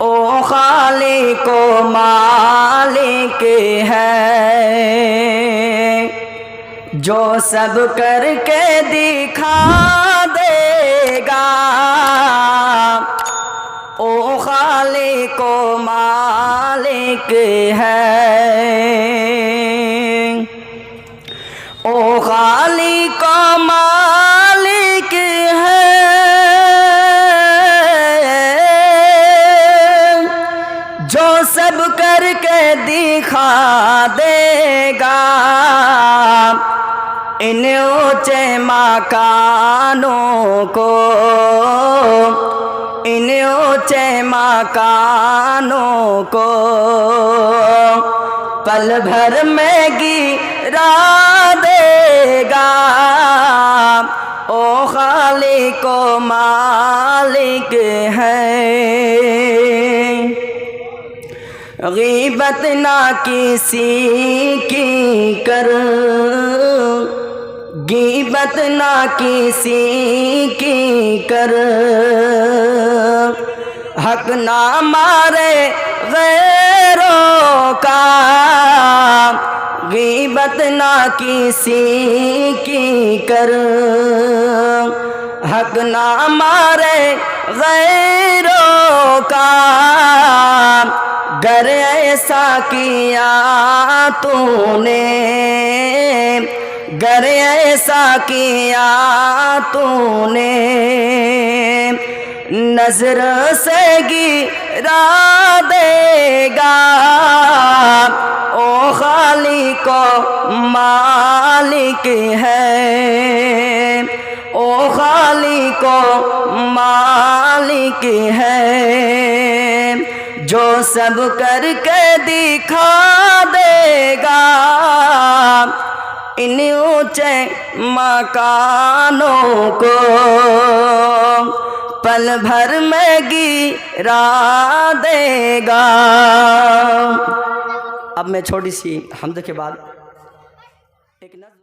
او خالق و مالک ہے جو سب کر کے دکھا دے گا، او خالق و مالک ہے، او خالق و مالک ہے جو سب کر کے دکھا دے گا، ان اونچے مکانوں کو، ان اونچے مکانوں کو پل بھر میں گرا دے گا، او خالق و مالک ہے۔ غیبت نہ کسی کی کر، غیبت نہ کسی کی کر، حق نہ مارے غیروں کا، غیبت نہ کسی کی کر، حق نہ مارے غیروں کا، گر ایسا کیا تو نے، گر ایسا کیا تو نے، نظر سے گرا دے گا، او خالق و مالک ہے، او خالق و مالک ہے جو سب کر کے دکھا دے گا، ان اونچے مکانوں کو پل بھر میں گرا دے گا۔ اب میں چھوٹی سی حمد کے بعد ایک نظم